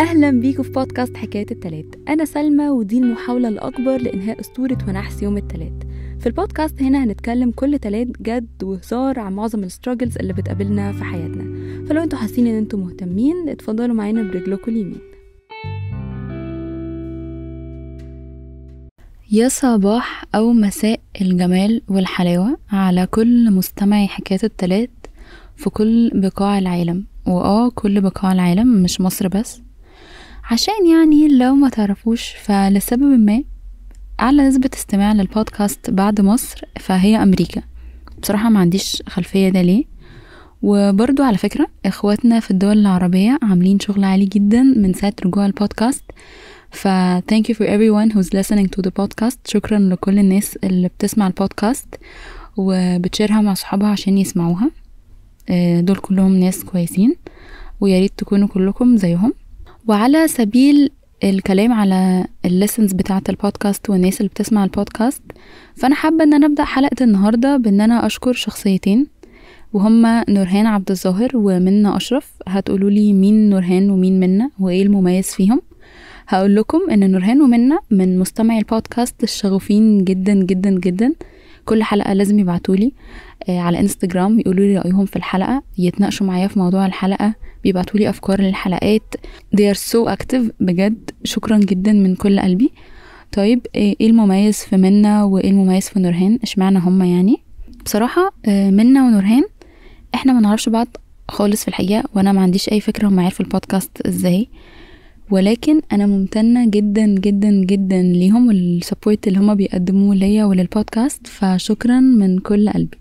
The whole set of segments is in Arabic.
أهلا بيكم في بودكاست حكاية التلات. أنا سلمى، ودي المحاولة الأكبر لإنهاء أسطورة ونحس يوم التلات. في البودكاست هنا هنتكلم كل تلات جد وهزار عن معظم الستراجلز اللي بتقابلنا في حياتنا، فلو انتوا حاسين ان انتوا مهتمين اتفضلوا معانا برجلكم اليمين. يا صباح أو مساء الجمال والحلاوة على كل مستمعي حكاية التلات في كل بقاع العالم، كل بقاع العالم مش مصر بس، عشان يعني لو ما تعرفوش فلسبب ما أعلى نسبة استماع للبودكاست بعد مصر فهي أمريكا. بصراحة ما عنديش خلفية ده ليه، وبرضو على فكرة إخواتنا في الدول العربية عاملين شغل عالي جدا من ساعة رجوع البودكاست، ف thank you for everyone who's listening to the podcast. شكرا لكل الناس اللي بتسمع البودكاست وبتشيرها مع صحابها عشان يسمعوها. دول كلهم ناس كويسين وياريت تكونوا كلكم زيهم. وعلى سبيل الكلام على الليسنز بتاعة البودكاست والناس اللي بتسمع البودكاست، فأنا حابة أن نبدأ حلقة النهاردة بأن أنا أشكر شخصيتين، وهما نورهان عبد الظاهر ومنى أشرف. هتقولوا لي مين نورهان ومين منى وإيه المميز فيهم؟ هقول لكم أن نورهان ومنى من مستمعي البودكاست الشغوفين جدا جدا جدا. كل حلقة لازم يبعتولي على انستجرام يقولوا لي رأيهم في الحلقة، يتناقشوا معايا في موضوع الحلقة، بيبعتولي أفكار للحلقات. they are so active بجد. شكرا جدا من كل قلبي. طيب ايه المميز في منى وايه المميز في نورهان؟ اشمعنى هما يعني؟ بصراحة منى ونورهان احنا ما نعرفش بعض خالص في الحقيقة، وانا ما عنديش اي فكرة هم عارفوا البودكاست ازاي، ولكن انا ممتنة جدا جدا جدا ليهم والسبورت اللي هما بيقدموه ليا وللبودكاست، فشكرا من كل قلبي.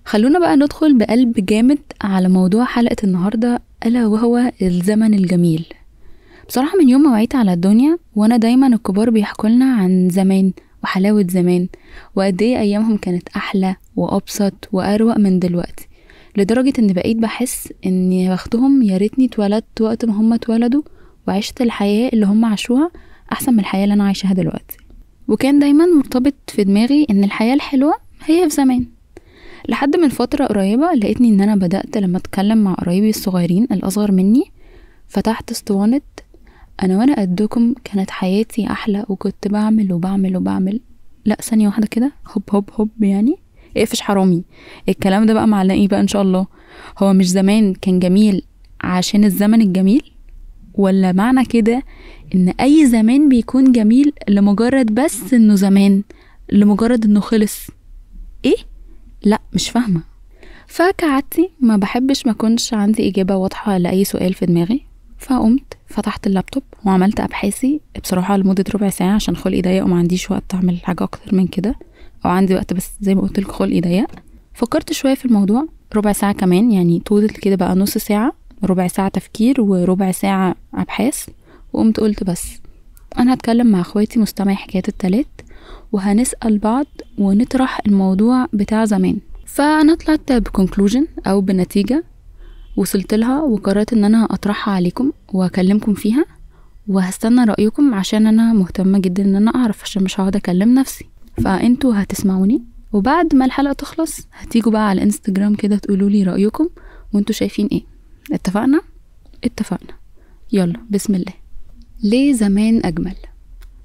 خلونا بقى ندخل بقلب جامد على موضوع حلقة النهاردة، ألا وهو الزمن الجميل. بصراحة من يوم ما وعيت على الدنيا وانا دايما الكبار بيحكوا لنا عن زمان وحلاوة زمان، وقد ايه ايامهم كانت احلى وابسط واروق من دلوقتي، لدرجة ان بقيت بحس ان بختهم يا ريتني اتولدت وقت ما هم اتولدوا وعشت الحياة اللي هم عاشوها احسن من الحياة اللي انا عايشها دلوقتي. وكان دايما مرتبط في دماغي ان الحياة الحلوة هي في زمان، لحد من فترة قريبة لقيتني ان انا بدأت لما اتكلم مع قرايبي الصغيرين الاصغر مني فتحت اسطوانة انا وانا قدكم كانت حياتي احلى وكنت بعمل وبعمل وبعمل. لا ثانية واحدة كده، هوب هوب هوب، يعني اقفش حرامي. الكلام ده بقى معناه ايه بقى ان شاء الله؟ هو مش زمان كان جميل عشان الزمن الجميل، ولا معنى كده ان اي زمان بيكون جميل لمجرد بس انه زمان، لمجرد انه خلص؟ ايه؟ لا مش فاهمة. فكعدتي ما بحبش ما كنش عندي اجابة واضحة لأي سؤال في دماغي، فقمت فتحت اللابتوب وعملت ابحاثي بصراحة لمدة ربع ساعة عشان خلقي ضيق وما عنديش وقت اعمل حاجة اكتر من كده، او عندي وقت بس زي ما قلت لك خلقي ضيق. فكرت شوية في الموضوع ربع ساعة كمان، يعني طولت كده بقى نص ساعة، ربع ساعة تفكير وربع ساعة ابحاث. وقمت قلت بس انا هتكلم مع اخواتي مستمعي حكاية التلات وهنسأل بعض ونطرح الموضوع بتاع زمان. فانا طلعت بكونكلوجن او بنتيجة وصلت لها، وقررت ان انا اطرحها عليكم واكلمكم فيها، وهستنى رأيكم عشان انا مهتمة جدا ان انا اعرف، عشان مش هقعد اكلم نفسي. فانتوا هتسمعوني وبعد ما الحلقة تخلص هتيجوا بقى على الانستجرام كده تقولوا لي رأيكم وانتوا شايفين ايه. اتفقنا؟ اتفقنا. يلا بسم الله. ليه زمان اجمل؟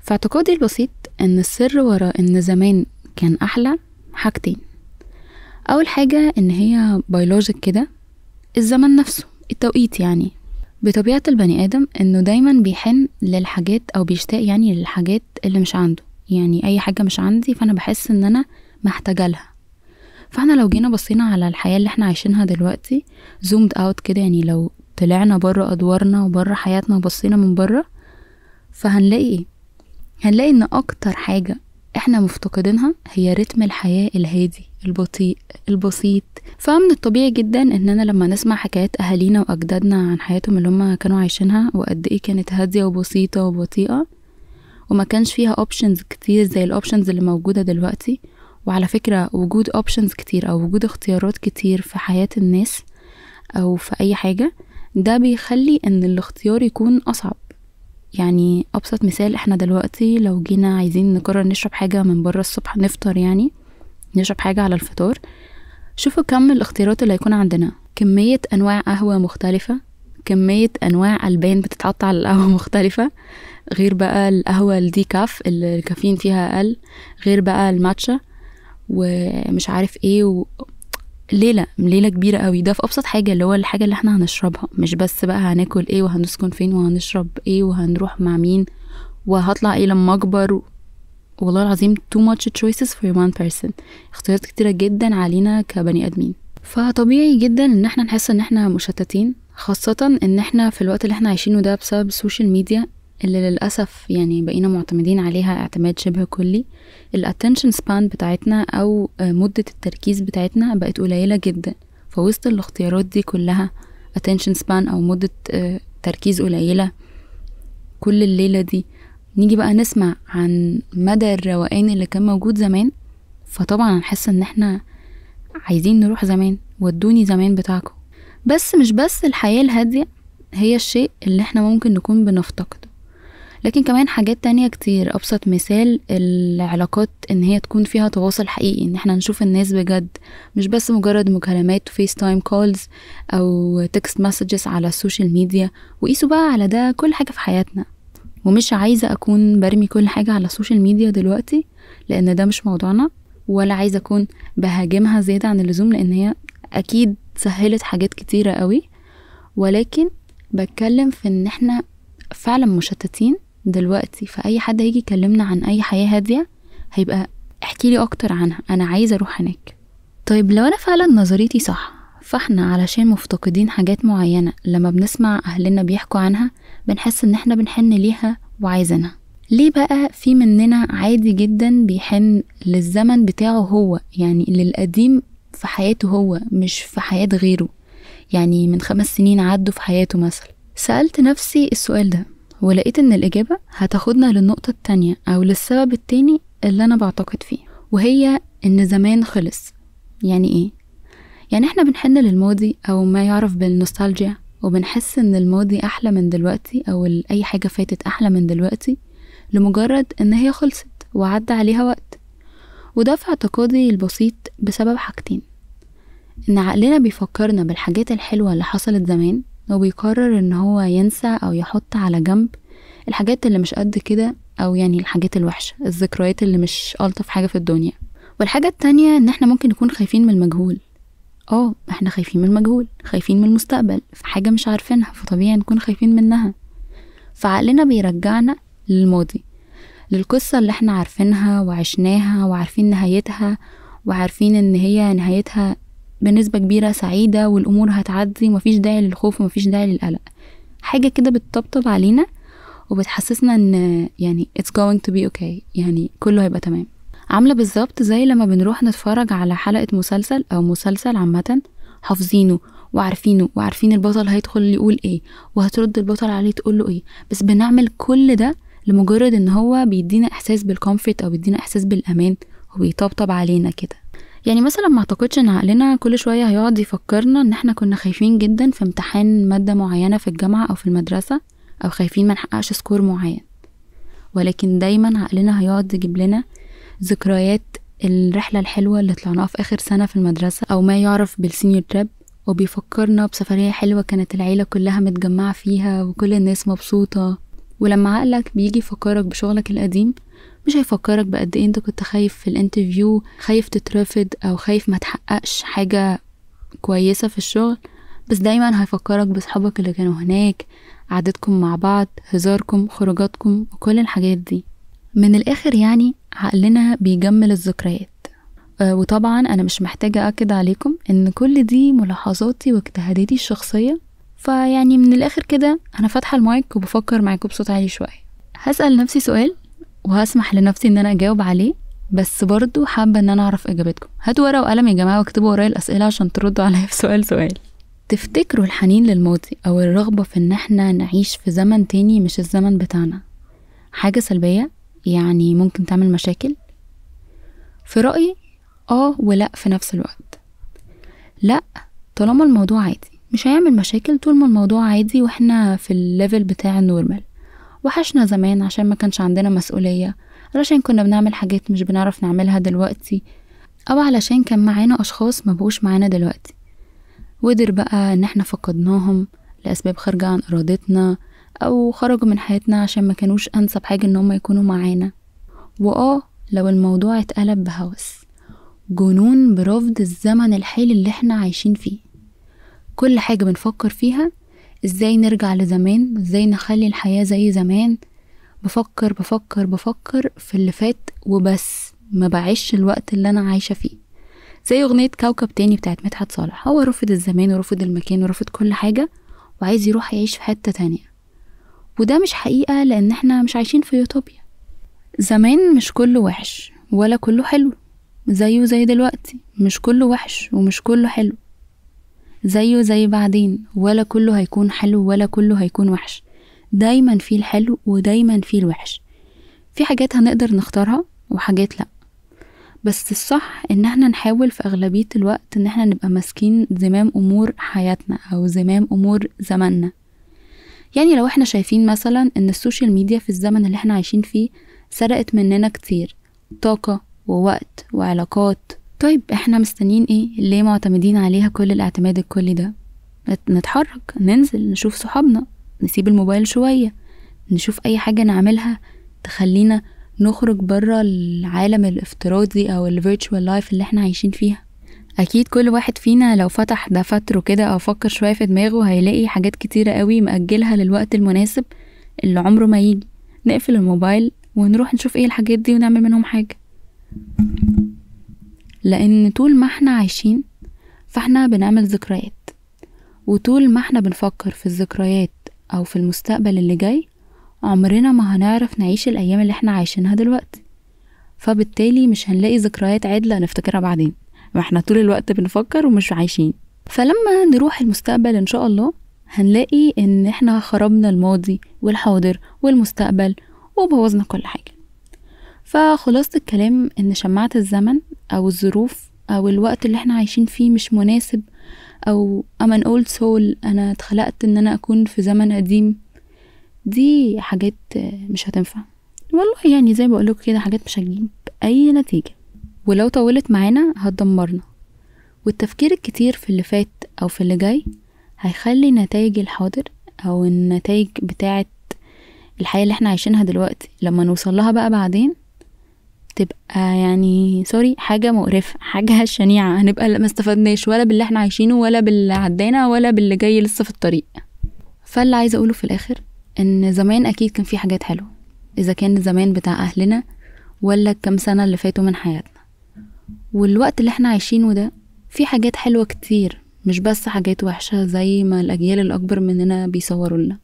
في اعتقادي البسيط ان السر وراء ان زمان كان احلى حاجتين. اول حاجة ان هي بيولوجيك كده، الزمن نفسه، التوقيت. يعني بطبيعة البني آدم انه دايما بيحن للحاجات او بيشتاق يعني للحاجات اللي مش عنده، يعني اي حاجة مش عندي فانا بحس ان انا محتاجة لها. فاحنا لو جينا بصينا على الحياة اللي احنا عايشينها دلوقتي زومد اوت كده، يعني لو طلعنا بره ادوارنا وبره حياتنا وبصينا من بره، فهنلاقي ايه؟ هنلاقي ان اكتر حاجة احنا مفتقدينها هي رتم الحياة الهادي البطيء البسيط. فمن الطبيعي جدا اننا لما نسمع حكايات اهالينا واجدادنا عن حياتهم اللي هم كانوا عايشينها وقد ايه كانت هادية وبسيطة وبطيئة، وما كانش فيها اوبشنز كتير زي الاوبشنز اللي موجودة دلوقتي. وعلى فكرة وجود اوبشنز كتير او وجود اختيارات كتير في حياة الناس او في اي حاجة، ده بيخلي ان الاختيار يكون اصعب. يعني ابسط مثال، احنا دلوقتي لو جينا عايزين نقرر نشرب حاجة من بره الصبح، نفطر يعني نشرب حاجة على الفطار، شوفوا كم الاختيارات اللي هيكون عندنا، كمية انواع قهوة مختلفة، وكمية انواع البان بتتحط على القهوة مختلفة، غير بقى القهوة الديكاف اللي الكافيين فيها اقل، غير بقى الماتشا ومش عارف ايه ليلة كبيرة قوي. ده في ابسط حاجة، اللي هو الحاجة اللي احنا هنشربها، مش بس بقى هناكل ايه وهنسكن فين وهنشرب ايه وهنروح مع مين وهطلع ايه لما اكبر. والله العظيم too much choices for one person، اختيارات كتيرة جدا علينا كبني ادمين. فطبيعي جدا ان احنا نحس ان احنا مشتتين، خاصة ان احنا في الوقت اللي احنا عايشينه ده بسبب السوشيال ميديا اللي للأسف يعني بقينا معتمدين عليها اعتماد شبه كلي. الاتنشن سبان بتاعتنا او مدة التركيز بتاعتنا بقت قليلة جدا. فوسط الاختيارات دي كلها attention span او مدة تركيز قليلة كل الليلة دي، نيجي بقى نسمع عن مدى الروقان اللي كان موجود زمان. فطبعا هنحس ان احنا عايزين نروح زمان، ودوني زمان بتاعكم. بس مش بس الحياة الهادية هي الشيء اللي احنا ممكن نكون بنفتقده، لكن كمان حاجات تانية كتير. أبسط مثال العلاقات، ان هي تكون فيها تواصل حقيقي، ان احنا نشوف الناس بجد، مش بس مجرد مكالمات فيس تايم كولز او تكست مسجز على السوشيال ميديا. وقيسوا بقى على ده كل حاجة في حياتنا. ومش عايزة أكون برمي كل حاجة على السوشيال ميديا دلوقتي، لأن ده مش موضوعنا، ولا عايزة أكون بهاجمها زيادة عن اللزوم، لأن هي أكيد سهلت حاجات كتيرة قوي. ولكن بتكلم في إن احنا فعلا مشتتين دلوقتي. فأي حد هيجي يكلمنا عن أي حياة هادية هيبقى احكيلي أكتر عنها، أنا عايزة أروح هناك. طيب لو أنا فعلا نظريتي صح، فاحنا علشان مفتقدين حاجات معينة لما بنسمع أهلنا بيحكوا عنها بنحس ان احنا بنحن ليها وعايزينها. ليه بقى في مننا عادي جدا بيحن للزمن بتاعه هو، يعني للقديم في حياته هو، مش في حياة غيره، يعني من 5 سنين عدوا في حياته مثلا. سألت نفسي السؤال ده ولقيت ان الإجابة هتاخدنا للنقطة التانية او للسبب التاني اللي انا بعتقد فيه، وهي ان زمان خلص. يعني ايه؟ يعني احنا بنحن للماضي او ما يعرف بالنوستالجيا، وبنحس ان الماضي احلى من دلوقتي او اي حاجة فاتت احلى من دلوقتي لمجرد ان هي خلصت وعدى عليها وقت. وده في اعتقادي البسيط بسبب حاجتين: ان عقلنا بيفكرنا بالحاجات الحلوة اللي حصلت زمان، وبيقرر ان هو ينسى او يحط على جنب الحاجات اللي مش قد كده، او يعني الحاجات الوحشة، الذكريات اللي مش ألطف حاجة في الدنيا. والحاجة التانية ان احنا ممكن نكون خايفين من المجهول. احنا خايفين من المجهول، خايفين من المستقبل، في حاجة مش عارفينها، فطبيعي نكون خايفين منها. فعقلنا بيرجعنا للماضي، للقصة اللي احنا عارفينها وعشناها وعارفين نهايتها، وعارفين ان هي نهايتها بنسبة كبيرة سعيدة والامور هتعدي ومفيش داعي للخوف ومفيش داعي للقلق. حاجة كده بتطبطب علينا وبتحسسنا ان يعني it's going to be okay، يعني كله هيبقى تمام. عاملة بالظبط زي لما بنروح نتفرج على حلقة مسلسل او مسلسل عامة، حافظينه وعارفين البطل هيدخل يقول ايه وهترد البطل عليه تقول له ايه، بس بنعمل كل ده لمجرد ان هو بيدينا احساس بالكومفورت او بيدينا احساس بالامان وبيطبطب علينا كده. يعني مثلا ما اعتقدش ان عقلنا كل شوية هيقعد يفكرنا ان احنا كنا خايفين جدا في امتحان مادة معينة في الجامعة او في المدرسة، او خايفين ما نحققش سكور معين، ولكن دايما عقلنا هيقعد يجيب لنا ذكريات الرحلة الحلوة اللي طلعناها في آخر سنة في المدرسة، أو ما يعرف بالسينيور تريب، وبيفكرنا بسفرية حلوة كانت العيلة كلها متجمعة فيها وكل الناس مبسوطة. ولما عقلك بيجي يفكرك بشغلك القديم، مش هيفكرك بقد ايه انت كنت خايف في الانترفيو، خايف تترفض أو خايف ما تحققش حاجة كويسة في الشغل، بس دايما هيفكرك بصحابك اللي كانوا هناك، قعدتكم مع بعض، هزاركم، خروجاتكم، وكل الحاجات دي. من الآخر يعني عقلنا بيجمل الذكريات. وطبعا أنا مش محتاجة أكد عليكم إن كل دي ملاحظاتي واجتهاداتي الشخصية. فيعني من الآخر كده أنا فاتحة المايك وبفكر معاكم بصوت عالي شوية. هسأل نفسي سؤال وهسمح لنفسي إن أنا أجاوب عليه، بس برضو حابة إن أنا أعرف إجابتكم. هاتوا ورقة وقلم يا جماعة واكتبوا ورايا الأسئلة عشان تردوا عليا في سؤال. تفتكروا الحنين للماضي أو الرغبة في إن احنا نعيش في زمن تاني مش الزمن بتاعنا حاجة سلبية؟ يعني ممكن تعمل مشاكل؟ في رأيي ولا في نفس الوقت. لا، طالما الموضوع عادي مش هيعمل مشاكل طول ما الموضوع عادي واحنا في الليفل بتاع النورمال. وحشنا زمان عشان ما كانش عندنا مسؤولية، علشان كنا بنعمل حاجات مش بنعرف نعملها دلوقتي، او علشان كان معانا اشخاص ما بقوش معانا دلوقتي، وقدر بقى ان احنا فقدناهم لأسباب خارجة عن إرادتنا، أو خرجوا من حياتنا عشان ما كانوش أنسب حاجة إن هم يكونوا معانا. لو الموضوع اتقلب بهوس، جنون برفض الزمن الحالي اللي احنا عايشين فيه، كل حاجة بنفكر فيها ازاي نرجع لزمان، ازاي نخلي الحياة زي زمان. بفكر بفكر بفكر في اللي فات وبس، ما بعيش الوقت اللي انا عايشة فيه. زي اغنية كوكب تاني بتاعت مدحت صالح، هو رفض الزمان ورفض المكان ورفض كل حاجة وعايز يروح يعيش في حتة تانية. وده مش حقيقة، لان احنا مش عايشين في يوتوبيا. زمان مش كله وحش ولا كله حلو، زيه زي دلوقتي مش كله وحش ومش كله حلو، زيه زي بعدين ولا كله هيكون حلو ولا كله هيكون وحش. دايما فيه الحلو ودايما فيه الوحش. في حاجات هنقدر نختارها وحاجات لا، بس الصح ان احنا نحاول في اغلبية الوقت ان احنا نبقى ماسكين زمام امور حياتنا او زمام امور زماننا. يعني لو احنا شايفين مثلا ان السوشيال ميديا في الزمن اللي احنا عايشين فيه سرقت مننا كتير طاقة ووقت وعلاقات، طيب احنا مستنين ايه؟ ليه معتمدين عليها كل الاعتماد الكلي ده؟ نتحرك، ننزل نشوف صحابنا، نسيب الموبايل شوية، نشوف اي حاجة نعملها تخلينا نخرج برا العالم الافتراضي او الفيرتشوال لايف اللي احنا عايشين فيها. اكيد كل واحد فينا لو فتح دفتره كده او فكر شوية في دماغه هيلاقي حاجات كتيرة قوي مأجلها للوقت المناسب اللي عمره ما يجي. نقفل الموبايل ونروح نشوف ايه الحاجات دي ونعمل منهم حاجة. لان طول ما احنا عايشين فاحنا بنعمل ذكريات، وطول ما احنا بنفكر في الذكريات او في المستقبل اللي جاي عمرنا ما هنعرف نعيش الايام اللي احنا عايشينها دلوقتي. فبالتالي مش هنلاقي ذكريات عدلة نفتكرها بعدين، ما احنا طول الوقت بنفكر ومش عايشين. فلما نروح المستقبل ان شاء الله هنلاقي ان احنا خربنا الماضي والحاضر والمستقبل وبوظنا كل حاجة. فخلاصة الكلام ان شماعة الزمن او الظروف او الوقت اللي احنا عايشين فيه مش مناسب، او I'm an old soul، انا اتخلقت ان انا اكون في زمن قديم، دي حاجات مش هتنفع والله. يعني زي بقولك كده، حاجات مش هتجيب اي نتيجة، ولو طولت معانا هتدمرنا. والتفكير الكتير في اللي فات او في اللي جاي هيخلي نتائج الحاضر او النتائج بتاعة الحياة اللي احنا عايشينها دلوقتي لما نوصل لها بقى بعدين تبقى يعني سوري حاجة مقرفة، حاجة شنيعة. هنبقى ما استفدناش ولا باللي احنا عايشينه ولا باللي عدينا ولا باللي جاي لسه في الطريق. فاللي عايزة اقوله في الاخر ان زمان اكيد كان في حاجات حلوة، اذا كان زمان بتاع اهلنا ولا كم سنة اللي فاتوا من حياتنا. والوقت اللي احنا عايشينه ده في حاجات حلوة كتير، مش بس حاجات وحشة زي ما الاجيال الاكبر مننا بيصوروا لنا.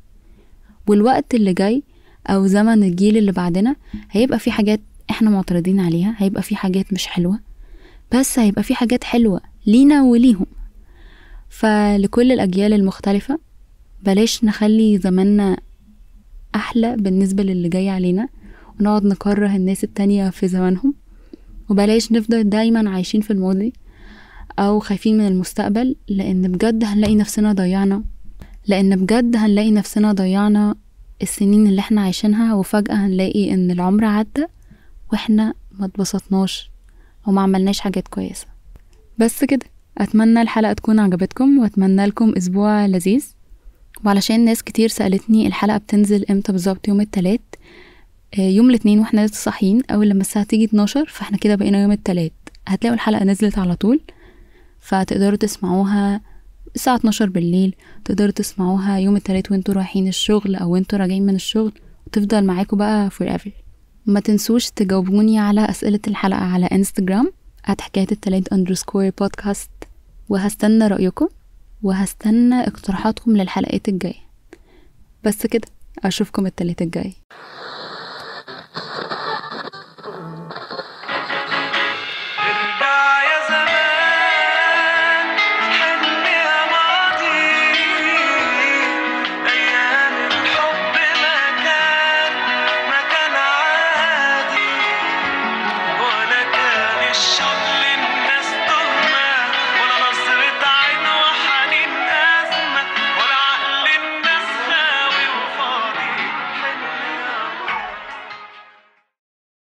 والوقت اللي جاي او زمن الجيل اللي بعدنا هيبقى في حاجات احنا معترضين عليها، هيبقى في حاجات مش حلوة، بس هيبقى في حاجات حلوة لينا وليهم. فلكل الأجيال المختلفة بلاش نخلي زماننا أحلى بالنسبة للي جاي علينا ونقعد نكره الناس التانية في زمانهم، وبلاش نفضل دايما عايشين في الماضي أو خايفين من المستقبل، لأن بجد هنلاقي نفسنا ضيعنا السنين اللي احنا عايشينها، وفجأة هنلاقي ان العمر عدى واحنا ما اتبسطناش وما عملناش حاجات كويسة. بس كده، اتمنى الحلقة تكون عجبتكم واتمنى لكم اسبوع لذيذ. وعلشان ناس كتير سألتني الحلقة بتنزل امتى بالظبط، يوم التلات، يوم الاثنين واحنا لسه صاحيين، اول لما الساعة تيجي 12 فاحنا كده بقينا يوم التلات هتلاقوا الحلقة نزلت على طول، فتقدروا تسمعوها الساعة 12 بالليل. تقدروا تسمعوها يوم التلات وانتوا رايحين الشغل او انتوا راجعين من الشغل، وتفضل معاكم بقى forever. ما تنسوش تجاوبوني على أسئلة الحلقة على انستجرام @حكاية_podcast، وهستنى رأيكم وهستنى اقتراحاتكم للحلقات الجاية. بس كده، أشوفكم التلات الجاي. الشوق